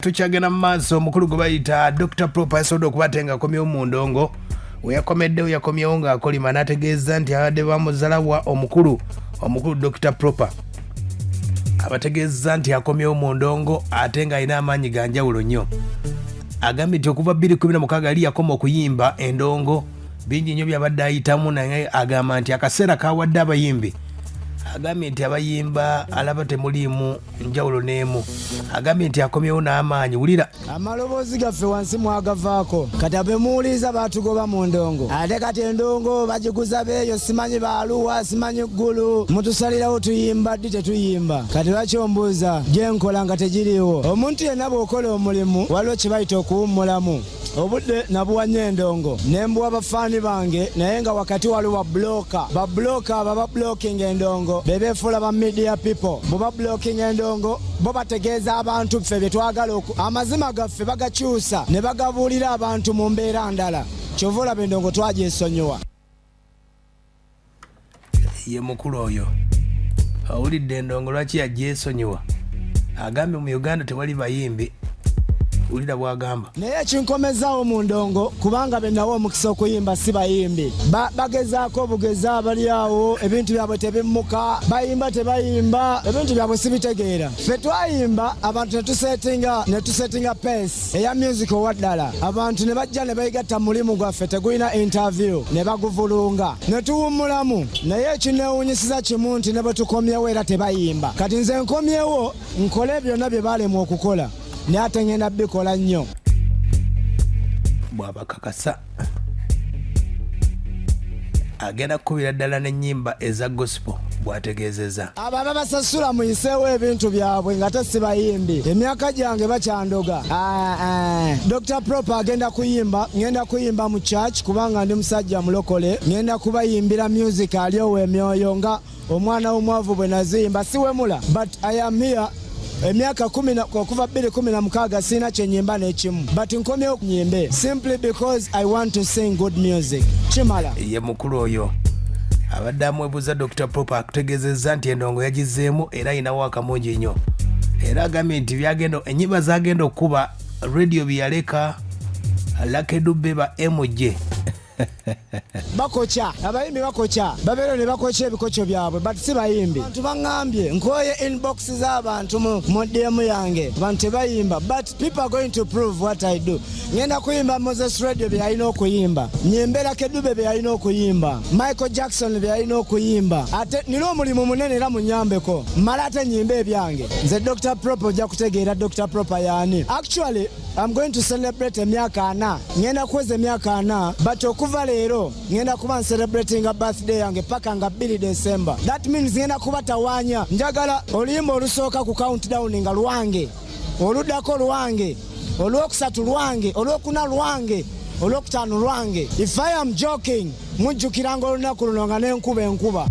tukyagenda mu maaso omukulu gwe bayita Dr. Propa yasobodde okubatenga akomyewo mu ndongo we yakomyewo ng'akolima n'ategeeza nti abadde bamuzalabwa omukulu Dr. Propa abategeeza nti akomyewo mu ndongo ate ng'alina amaanyi ga njawulo nnyo. Agambye nti okuva 2016 yali yakoma okuyimba endongo bingi nnyo byabadde ayitamu, naye agamba nti akaseera kawadde abayimbi. Agambye nti abayimba alaba temuliimu njawulo n'emu. Agambye nti akomyewo n'amaanyi. Wulira amaloboozi gaffe wansi mwagavaako kati abemuwuliza baatugoba mu ndongo ate kati endongo bagiguza beeyo, simanyi baaluwa simanyi ggulu, mutusalirawo tuyimba ddi tetuyimba. Kati lwaki ombuuza gyenkola nga tegiriiwo? Omuntu yenna bw'okola omulimu waliwo kye bayita okuwummulamu. Obudde nabuwanye endongo nembuwa bafaani bange, naye nga wakati waliwo babulooka abababulooking endongo bebeefuula ba media people. Bwebabulooking endongo bo bategeeza abantu ffe bye twagala amazima gaffe bagakyusa ne bagabuulira abantu mu mbeera ndala. Kyova olaba endongo twagyesonyiwa. Ye mukulu oyo awulidde endongo lwaki yagyesonyiwa. Agambye mu Uganda tewali bayimbi. Ulida bwagamba naye ekinkomezaawo mu ndongo kubanga bennawo omukisa okuyimba si bayimbi bagezaako bugeza bali awo ebintu byabwe tebimmuka, bayimba tebayimba, ebintu byabwe sibitegeera. Ffe twayimba abantu netusetinga pace eya music owaddala, abantu ne bajja ne bayigatta mulimu gwaffe tegulina interview ne baguvulunga ne tuwummulamu. Naye ekineewunyisiza kimu nti ne bwe tukomyewo era tebayimba. Kati nze nkomyewo nkole byonna bye baalemwa okukola n'ate ngenda bikola nnyo. Bw'abakakasa agenda kukubira ddala n'ennyimba eza gospel bw'ategeezezza. Abo ababasasula muyiseewo ebintu byabwe nga te si bayimbi. Emyaka gyange bakyandoga. Dr. Propa agenda kuyimba, ngenda kuyimba mu church kubanga ndi musajja mulokole. Ngenda kubayimbira music alyowa emyoyo nga omwana w'omwavu bwe naziyimba. Siwemula but I am here. Emyaka 10 okuva 2016 sina kyenyimba n'ekimu, but nkomyewo kunyimbe simply because I want to sing good music. Kimala ye mukulu oyo abadde amwebuuza Dr. Propa akutegeezezza nti endongo yagizeemu era ayinawo akamungi nnyo, era agambye nti ennyimba zagenda okuba radio byeyaleka lakedubbe ba MJ bakocha abayimbi bakocha babeera ne bakocha ebikocho byabwe but si bayimbi. Abantu baŋŋambye nkoye inbox z'abantu mu DM yange abantu tebayimba, but people are going to prove what I do. Ngenda kuyimba Moses Radio bye yalina okuyimba, nyembera Kedube bye yalina okuyimba, Michael Jackson bye yalina okuyimba, ate nina omulimu munene era munyambeko mala ate nyimba ebyange. Nze Dr. Propa ojja kutegeera Dr. Propa yaani. Actually I'm going to celebrate emyaka 4. Ngenda kuweza emyaka 4 but okuva leero ngenda kuba celebrating a birthday yange paka nga 2 December. That means ngenda kuba tawanya. Njagala oluyimba olusooka ku countdown nga lwange, oluddako lwange, olwokusatu lwange, olwokuna lwange, olwokutaano lwange. If I am joking mujjukiranga olunaku luno nga n'enkuba